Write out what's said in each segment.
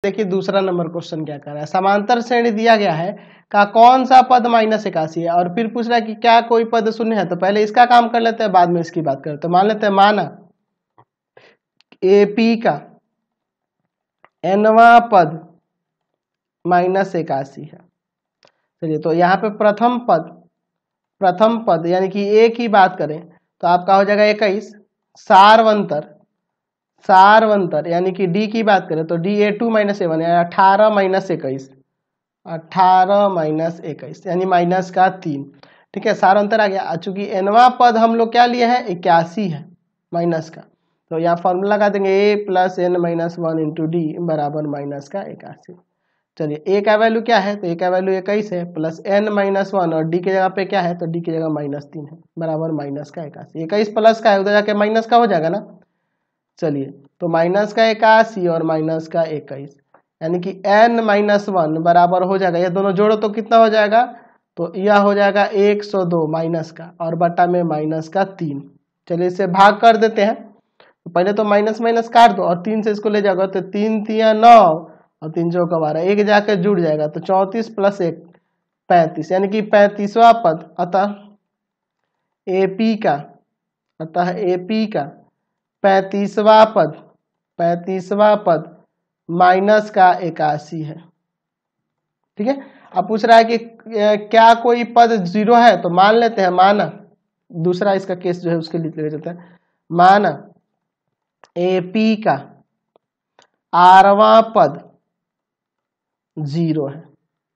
देखिए दूसरा number question क्या कर रहा है। समांतर श्रेणी दिया गया है का कौन सा पद -81 है और फिर पूछ रहा है कि क्या कोई पद शून्य है। तो पहले इसका काम कर लेते हैं, बाद में इसकी बात करते हैं। तो मान लेते हैं माना AP का nवां पद -81 है। चलिए तो यहाँ पे प्रथम पद यानी कि A की बात करें तो आपका हो जाएगा 21। सारवंतर यानी कि D की बात करें तो D A2 - A1 यानी 18 - 21 यानी -3। ठीक है, सारवंतर आ गया। चूंकि nवां पद हम लोग क्या लिए हैं 81 है माइनस का, तो यहाँ फॉर्मूला लगा देंगे A + n - 1 × D बराबर -81। चलिए A का वैल्यू क्या है, तो A का वैल्यू 21 है प्लस n - 1 और D की जगह पे क्या है तो D की जगह -3 है बराबर -81। 21 प्लस का है उधर जाके माइनस का हो जाएगा ना। चलिए तो -81 और -21 यानी कि n - 1 बराबर हो जाएगा, ये दोनों जोड़ो तो कितना हो जाएगा, तो यह हो जाएगा 102 माइनस का और बटा में -3। चलिए इसे भाग कर देते हैं। तो पहले तो माइनस माइनस काट दो और 3 से इसको ले जाओगे तो 3 3 9 और 3 चौका 12, एक जाकर जुड़ जाएगा तो 34 + 1 35 यानी कि 35वां पद। अतः AP का 35वां पद -81 है। ठीक है, अब पूछ रहा है कि क्या कोई पद 0 है। तो मान लेते हैं, माना दूसरा इसका केस जो है उसके लिए ले जाते हैं। माना AP का 8वां पद 0 है,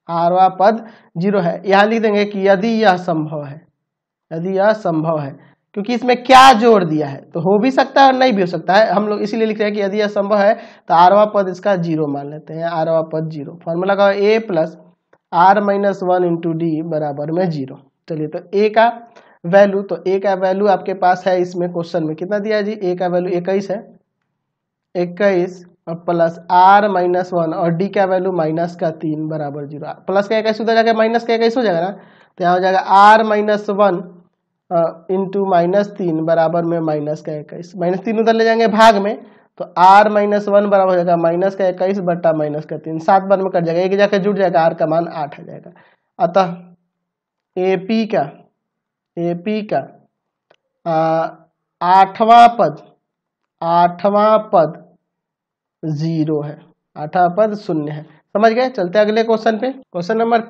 8वां पद 0 है। यहां लिख देंगे कि यदि यह संभव है, क्योंकि इसमें क्या जोड़ दिया है तो हो भी सकता है और नहीं भी हो सकता है, हम लोग इसीलिए लिख रहे हैं कि यदि यह संभव है तो 8वां पद इसका 0 मान लेते हैं। 8वां पद 0, फॉर्मूला का A + r - 1 × D बराबर में 0। चलिए तो A का वैल्यू आपके पास है इसमें क्वेश्चन में कितना दिया है जी, A का वैल्यू 21 है, 21 और प्लस r - 1 और D का वैल्यू -3 बराबर 0। प्लस का 21 उधर जाकर माइनस का 21 हो जाएगा ना, तो यहाँ हो जाएगा r - 1 × -3 बराबर में -21। -3 उधर ले जाएंगे भाग में तो r - 1 बराबर हो जाएगा -21 बटा -3, 7 बार में कट जाएगा, एक जाकर जुड़ जाएगा, r का मान 8 आ जाएगा। अतः AP का 8वां पद 0 है, 8वां पद 0 है। समझ गए। चलते अगले क्वेश्चन पे। Question number